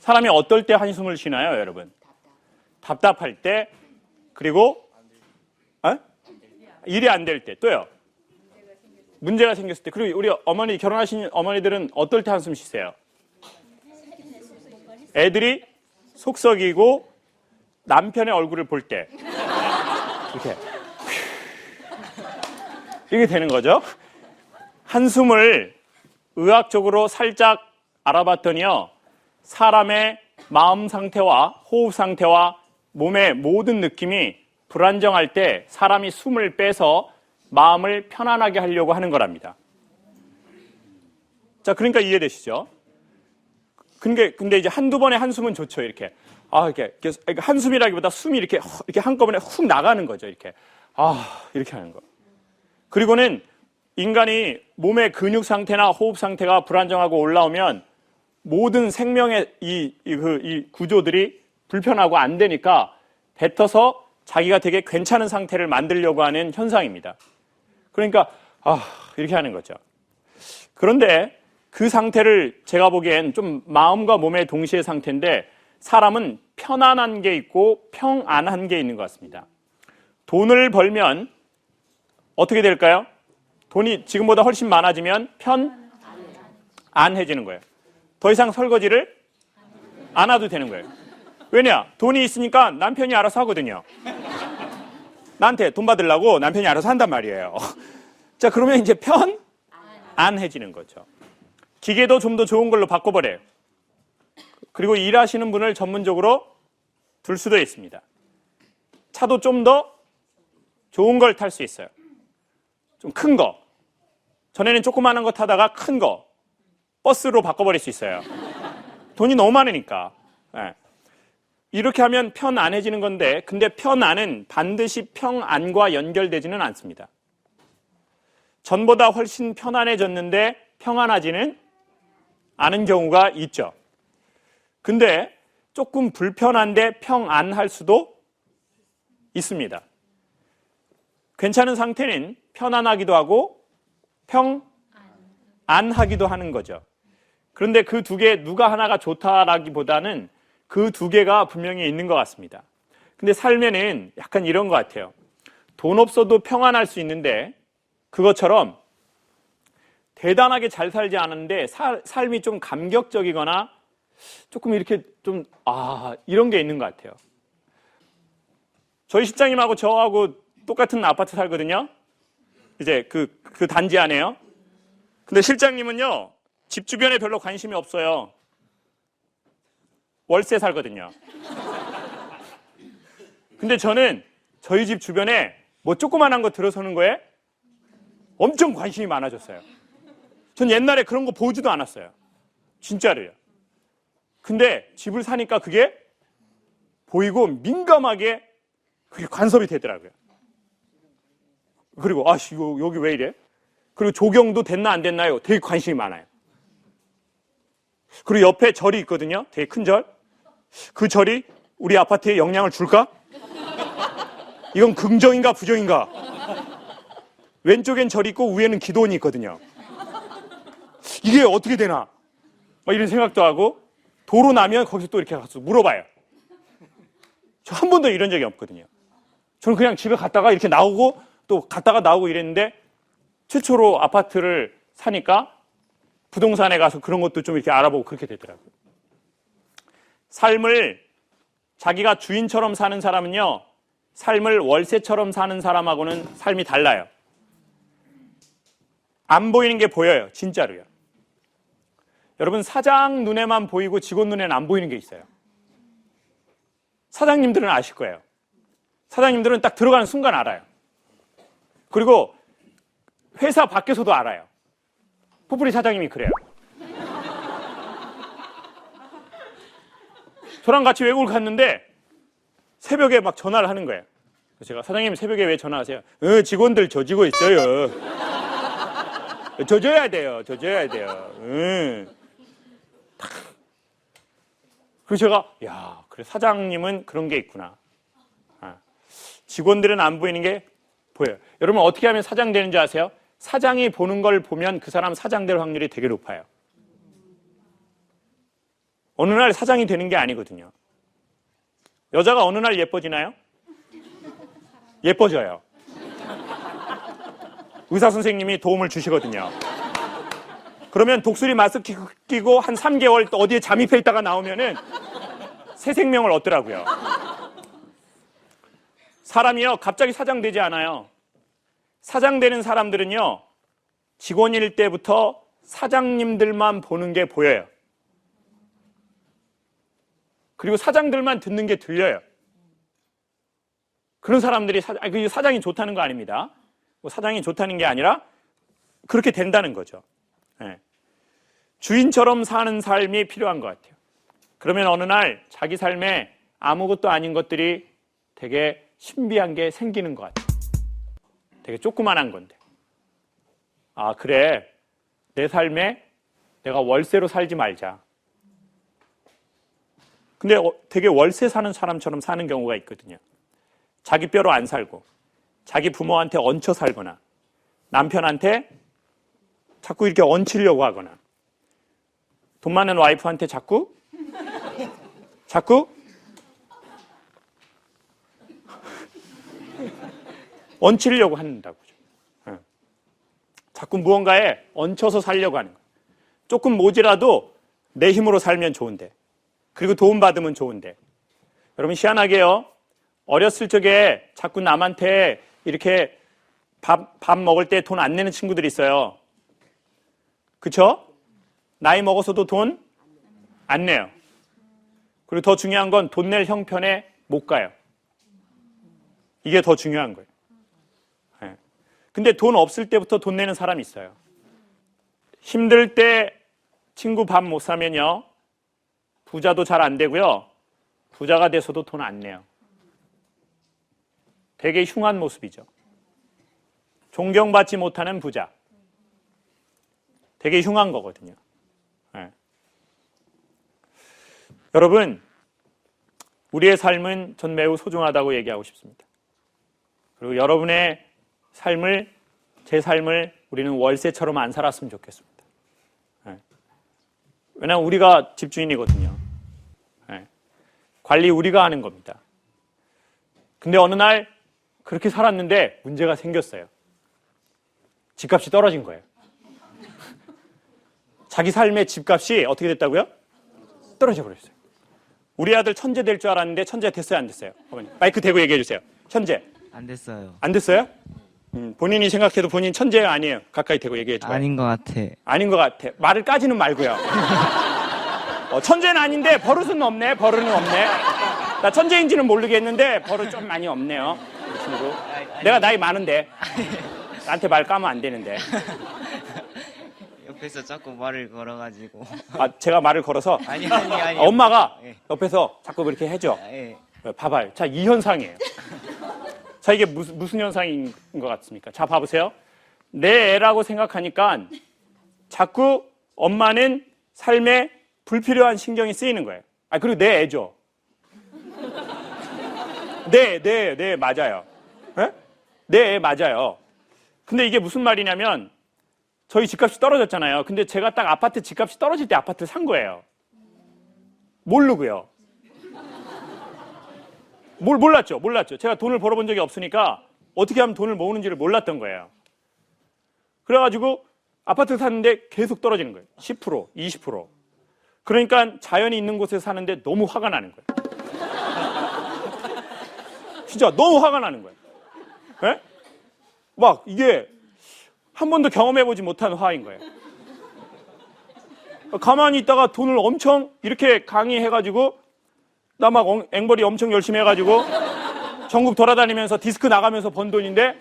사람이 어떨 때 한숨을 쉬나요, 여러분? 답답할 때, 그리고 일이 안 될 때, 또요. 문제가 생겼을 때. 그리고 우리 어머니, 결혼하신 어머니들은 어떨 때 한숨 쉬세요? 애들이 속 썩이고 남편의 얼굴을 볼 때. 이렇게 되는 거죠. 한숨을 의학적으로 살짝 알아봤더니요, 사람의 마음 상태와 호흡 상태와 몸의 모든 느낌이 불안정할 때 사람이 숨을 빼서 마음을 편안하게 하려고 하는 거랍니다. 자, 그러니까 이해되시죠? 근데 이제 한두 번의 한숨은 좋죠, 이렇게. 이렇게 한숨이라기보다 숨이 이렇게 한꺼번에 훅 나가는 거죠, 이렇게. 이렇게 하는 거. 그리고는 인간이 몸의 근육 상태나 호흡 상태가 불안정하고 올라오면 모든 생명의 이 구조들이 불편하고 안 되니까 뱉어서 자기가 되게 괜찮은 상태를 만들려고 하는 현상입니다. 그러니까 이렇게 하는 거죠. 그런데 그 상태를 제가 보기엔 좀 마음과 몸의 동시에 상태인데, 사람은 편안한 게 있고 평안한 게 있는 것 같습니다. 돈을 벌면 어떻게 될까요? 돈이 지금보다 훨씬 많아지면 편안해지는 거예요. 더 이상 설거지를 안 해도 되는 거예요. 왜냐? 돈이 있으니까 남편이 알아서 하거든요. 나한테 돈 받으려고 남편이 알아서 한단 말이에요. 자, 그러면 이제 편안해지는 거죠. 기계도 좀 더 좋은 걸로 바꿔버려요. 그리고 일하시는 분을 전문적으로 둘 수도 있습니다. 차도 좀 더 좋은 걸 탈 수 있어요. 좀 큰 거. 전에는 조그마한 거 타다가 큰 거, 버스로 바꿔버릴 수 있어요. 돈이 너무 많으니까. 이렇게 하면 편안해지는 건데, 근데 편안은 반드시 평안과 연결되지는 않습니다. 전보다 훨씬 편안해졌는데 평안하지는 않은 경우가 있죠. 근데 조금 불편한데 평안할 수도 있습니다. 괜찮은 상태는 편안하기도 하고 평안하기도 하는 거죠. 그런데 그 두 개 누가 하나가 좋다라기보다는 그 두 개가 분명히 있는 것 같습니다. 근데 삶에는 약간 이런 것 같아요. 돈 없어도 평안할 수 있는데, 그것처럼 대단하게 잘 살지 않았는데 삶이 좀 감격적이거나 조금 이렇게 좀 이런 게 있는 것 같아요. 저희 실장님하고 저하고 똑같은 아파트 살거든요. 이제 그 단지 안에요. 근데 실장님은요, 집 주변에 별로 관심이 없어요. 월세 살거든요. 근데 저는 저희 집 주변에 뭐 조그만한 거 들어서는 거에 엄청 관심이 많아졌어요. 전 옛날에 그런 거 보지도 않았어요. 진짜로요. 근데 집을 사니까 그게 보이고 민감하게 그게 간섭이 되더라고요. 그리고 이거 여기 왜 이래? 그리고 조경도 됐나 안 됐나요? 되게 관심이 많아요. 그리고 옆에 절이 있거든요. 되게 큰 절. 그 절이 우리 아파트에 영향을 줄까? 이건 긍정인가 부정인가? 왼쪽엔 절이 있고 위에는 기도원이 있거든요. 이게 어떻게 되나? 이런 생각도 하고, 도로 나면 거기서 또 이렇게 가서 물어봐요. 저 한 번도 이런 적이 없거든요. 저는 그냥 집에 갔다가 이렇게 나오고 또 갔다가 나오고 이랬는데, 최초로 아파트를 사니까 부동산에 가서 그런 것도 좀 이렇게 알아보고 그렇게 되더라고요. 삶을 자기가 주인처럼 사는 사람은요, 삶을 월세처럼 사는 사람하고는 삶이 달라요. 안 보이는 게 보여요. 진짜로요. 여러분, 사장 눈에만 보이고 직원 눈에는 안 보이는 게 있어요. 사장님들은 아실 거예요. 사장님들은 딱 들어가는 순간 알아요. 그리고 회사 밖에서도 알아요. 포프리 사장님이 그래요. 저랑 같이 외국을 갔는데 새벽에 막 전화를 하는 거예요. 제가, 사장님 새벽에 왜 전화하세요? 직원들 조지고 있어요. 조져야 돼요. 그래서 제가, 그래, 사장님은 그런 게 있구나. 직원들은 안 보이는 게 보여요. 여러분, 어떻게 하면 사장 되는 줄 아세요? 사장이 보는 걸 보면 그 사람 사장 될 확률이 되게 높아요. 어느 날 사장이 되는 게 아니거든요. 여자가 어느 날 예뻐지나요? 예뻐져요. 의사 선생님이 도움을 주시거든요. 그러면 독수리 마스크 끼고 한 3개월 어디에 잠입해 있다가 나오면은 새 생명을 얻더라고요. 사람이요, 갑자기 사장 되지 않아요. 사장 되는 사람들은요, 직원일 때부터 사장님들만 보는 게 보여요. 그리고 사장들만 듣는 게 들려요. 그런 사람들이 사장이 좋다는 거 아닙니다. 사장이 좋다는 게 아니라 그렇게 된다는 거죠. 네. 주인처럼 사는 삶이 필요한 것 같아요. 그러면 어느 날 자기 삶에 아무것도 아닌 것들이 되게 신비한 게 생기는 것 같아요. 되게 조그만한 건데. 아, 그래. 내 삶에 내가 월세로 살지 말자. 근데 되게 월세 사는 사람처럼 사는 경우가 있거든요. 자기 뼈로 안 살고 자기 부모한테 얹혀 살거나 남편한테 자꾸 이렇게 얹히려고 하거나 돈 많은 와이프한테 자꾸 얹히려고 한다고. 자꾸 무언가에 얹혀서 살려고 하는 거예요. 조금 모자라도 내 힘으로 살면 좋은데, 그리고 도움 받으면 좋은데. 여러분 희한하게요, 어렸을 적에 자꾸 남한테 이렇게 밥 먹을 때 돈 안 내는 친구들이 있어요. 그쵸? 나이 먹어서도 돈 안 내요. 그리고 더 중요한 건 돈 낼 형편에 못 가요. 이게 더 중요한 거예요. 네. 근데 돈 없을 때부터 돈 내는 사람이 있어요. 힘들 때 친구 밥 못 사면요, 부자도 잘 안 되고요, 부자가 돼서도 돈 안 내요. 되게 흉한 모습이죠. 존경받지 못하는 부자. 되게 흉한 거거든요. 네. 여러분, 우리의 삶은 전 매우 소중하다고 얘기하고 싶습니다. 그리고 여러분의 삶을, 제 삶을 우리는 월세처럼 안 살았으면 좋겠습니다. 네. 왜냐하면 우리가 집주인이거든요. 네. 관리 우리가 하는 겁니다. 근데 어느 날 그렇게 살았는데 문제가 생겼어요. 집값이 떨어진 거예요. 자기 삶의 집값이 어떻게 됐다고요? 떨어져 버렸어요. 우리 아들 천재 될 줄 알았는데 천재 됐어요, 안 됐어요? 어머니, 마이크 대고 얘기해 주세요. 천재. 안 됐어요. 안 됐어요? 본인이 생각해도 본인 천재가 아니에요. 가까이 대고 얘기해 줘요. 아닌 것 같아. 아닌 것 같아. 말을 까지는 말고요. 천재는 아닌데 버릇은 없네. 버릇은 없네. 나 천재인지는 모르겠는데 버릇 좀 많이 없네요. 이 친구. 내가 나이 많은데 나한테 말 까면 안 되는데. 옆에서 자꾸 말을 걸어가지고. 아, 제가 말을 걸어서 아니. 엄마가 예. 옆에서 자꾸 그렇게 해줘. 예. 봐봐요. 자, 이 현상이에요. 자, 이게 무슨 현상인 것 같습니까? 자, 봐보세요. 내 애라고 생각하니까 자꾸 엄마는 삶에 불필요한 신경이 쓰이는 거예요. 아, 그리고 내 애죠. 네, 맞아요. 네? 내 애 맞아요. 근데 이게 무슨 말이냐면, 저희 집값이 떨어졌잖아요. 근데 제가 딱 아파트 집값이 떨어질 때 아파트를 산 거예요. 모르고요. 몰랐죠. 제가 돈을 벌어본 적이 없으니까 어떻게 하면 돈을 모으는지를 몰랐던 거예요. 그래가지고 아파트 샀는데 계속 떨어지는 거예요. 10%, 20%. 그러니까 자연이 있는 곳에 사는데 너무 화가 나는 거예요. 진짜 너무 화가 나는 거예요. 네? 막 이게 한 번도 경험해보지 못한 화인 거예요. 가만히 있다가 돈을 엄청 이렇게 강의해가지고 나 막 앵벌이 엄청 열심히 해가지고 전국 돌아다니면서 디스크 나가면서 번 돈인데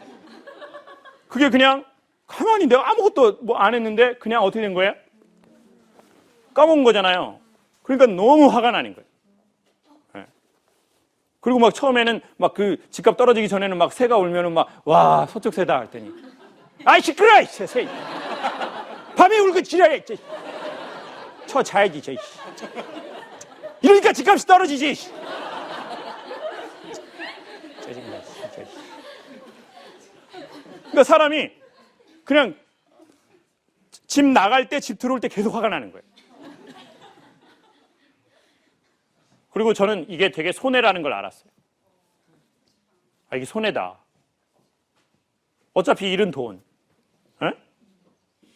그게 그냥 가만히 내가 아무것도 뭐 안 했는데 그냥 어떻게 된 거예요? 까먹은 거잖아요. 그러니까 너무 화가 나는 거예요. 네. 그리고 막 처음에는 막 그 집값 떨어지기 전에는 막 새가 울면은 막 와 서쪽 새다 했더니 아이 시끄러! 새. 밤에 울고 지랄해. 쳐 자야지. 이러니까 집값이 떨어지지. 짜증나 진짜. 그러니까 사람이 그냥 집 나갈 때 집 들어올 때 계속 화가 나는 거예요. 그리고 저는 이게 되게 손해라는 걸 알았어요. 아, 이게 손해다. 어차피 잃은 돈. 에?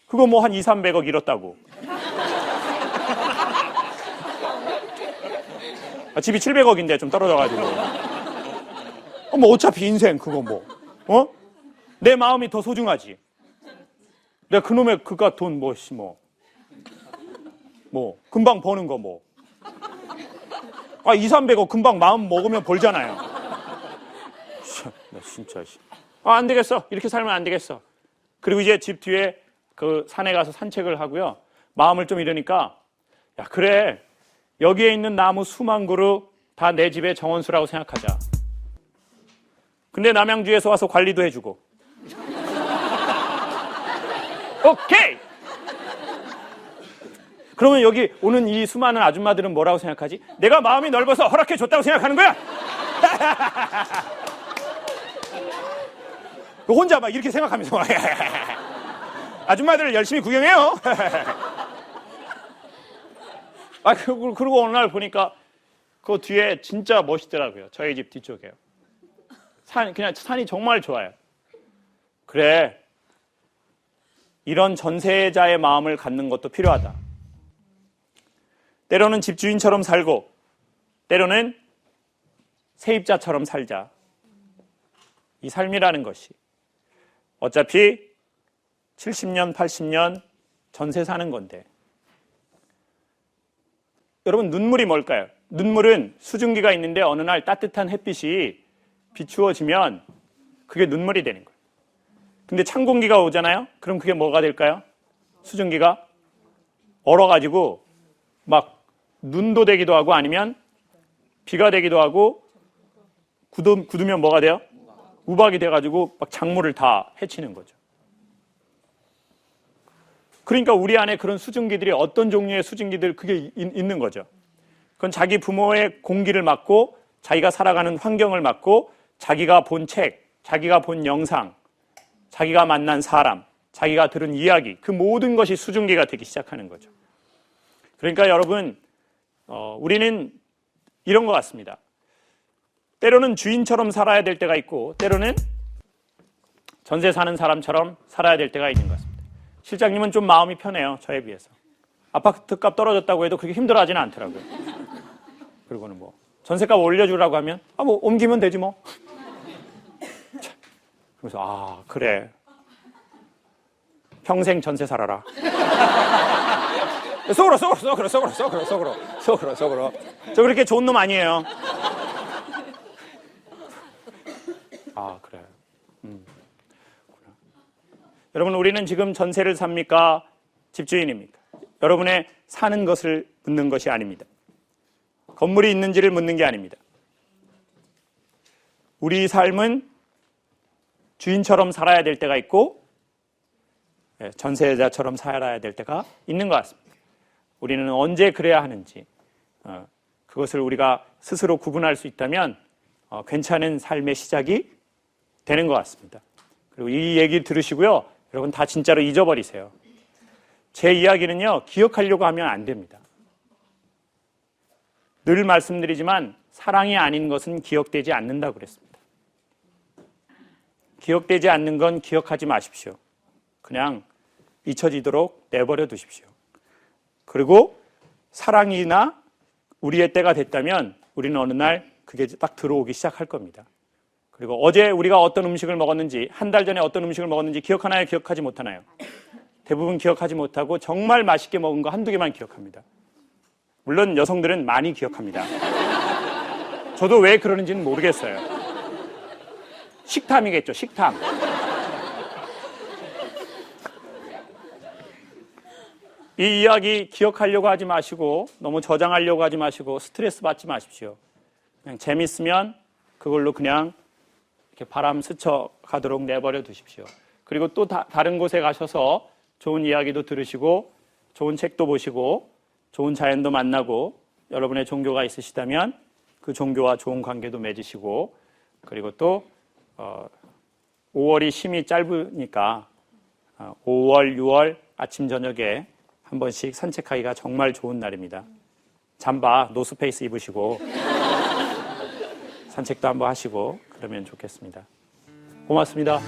그거 뭐 한 2, 300억 잃었다고. 아, 집이 700억인데 좀 떨어져가지고. 뭐 어차피 인생 그거 뭐. 내 마음이 더 소중하지. 내가 그놈의 그깟 돈 금방 버는 거 뭐. 아, 2, 300억 금방 마음 먹으면 벌잖아요. 나 진짜. 아, 안 되겠어. 이렇게 살면 안 되겠어. 그리고 이제 집 뒤에 그 산에 가서 산책을 하고요. 마음을 좀 잃으니까, 야, 그래. 여기에 있는 나무 수만 그루 다 내 집의 정원수라고 생각하자. 근데 남양주에서 와서 관리도 해주고. 오케이! 그러면 여기 오는 이 수많은 아줌마들은 뭐라고 생각하지? 내가 마음이 넓어서 허락해줬다고 생각하는 거야? 혼자 막 이렇게 생각하면서 아줌마들을 열심히 구경해요. 아, 그리고 어느 날 보니까 그 뒤에 진짜 멋있더라고요. 저희 집 뒤쪽에요. 그냥 산이 정말 좋아요. 그래, 이런 전세자의 마음을 갖는 것도 필요하다. 때로는 집주인처럼 살고 때로는 세입자처럼 살자. 이 삶이라는 것이 어차피 70년, 80년 전세 사는 건데. 여러분, 눈물이 뭘까요? 눈물은 수증기가 있는데 어느 날 따뜻한 햇빛이 비추어지면 그게 눈물이 되는 거예요. 근데 찬 공기가 오잖아요? 그럼 그게 뭐가 될까요? 수증기가 얼어가지고 막 눈도 되기도 하고 아니면 비가 되기도 하고 굳으면 뭐가 돼요? 우박이 돼가지고 막 작물을 다 해치는 거죠. 그러니까 우리 안에 그런 수증기들이 어떤 종류의 수증기들 그게 있는 거죠. 그건 자기 부모의 공기를 맡고 자기가 살아가는 환경을 맡고 자기가 본 책, 자기가 본 영상, 자기가 만난 사람, 자기가 들은 이야기, 그 모든 것이 수증기가 되기 시작하는 거죠. 그러니까 여러분, 우리는 이런 것 같습니다. 때로는 주인처럼 살아야 될 때가 있고 때로는 전세 사는 사람처럼 살아야 될 때가 있는 것 같습니다. 실장님은 좀 마음이 편해요. 저에 비해서. 아파트값 떨어졌다고 해도 그렇게 힘들어하지는 않더라고요. 그리고는 뭐 전세값 올려주라고 하면 뭐 옮기면 되지 뭐. 그래서 그래. 평생 전세 살아라. 속으로. 저 그렇게 좋은 놈 아니에요. 그래. 여러분, 우리는 지금 전세를 삽니까? 집주인입니까? 여러분의 사는 것을 묻는 것이 아닙니다. 건물이 있는지를 묻는 게 아닙니다. 우리 삶은 주인처럼 살아야 될 때가 있고 전세자처럼 살아야 될 때가 있는 것 같습니다. 우리는 언제 그래야 하는지 그것을 우리가 스스로 구분할 수 있다면 괜찮은 삶의 시작이 되는 것 같습니다. 그리고 이 얘기 들으시고요. 여러분 다 진짜로 잊어버리세요. 제 이야기는요. 기억하려고 하면 안 됩니다. 늘 말씀드리지만 사랑이 아닌 것은 기억되지 않는다고 그랬습니다. 기억되지 않는 건 기억하지 마십시오. 그냥 잊혀지도록 내버려 두십시오. 그리고 사랑이나 우리의 때가 됐다면 우리는 어느 날 그게 딱 들어오기 시작할 겁니다. 그리고 어제 우리가 어떤 음식을 먹었는지, 한 달 전에 어떤 음식을 먹었는지 기억하나요? 기억하지 못하나요? 대부분 기억하지 못하고 정말 맛있게 먹은 거 한두 개만 기억합니다. 물론 여성들은 많이 기억합니다. 저도 왜 그러는지는 모르겠어요. 식탐이겠죠, 식탐. 이 이야기 기억하려고 하지 마시고 너무 저장하려고 하지 마시고 스트레스 받지 마십시오. 그냥 재밌으면 그걸로 그냥 이렇게 바람 스쳐가도록 내버려 두십시오. 그리고 또 다른 곳에 가셔서 좋은 이야기도 들으시고 좋은 책도 보시고 좋은 자연도 만나고 여러분의 종교가 있으시다면 그 종교와 좋은 관계도 맺으시고 그리고 또 5월이 심이 짧으니까 5월, 6월 아침 저녁에 한 번씩 산책하기가 정말 좋은 날입니다. 잠바 노스페이스 입으시고 산책도 한번 하시고 그러면 좋겠습니다. 고맙습니다.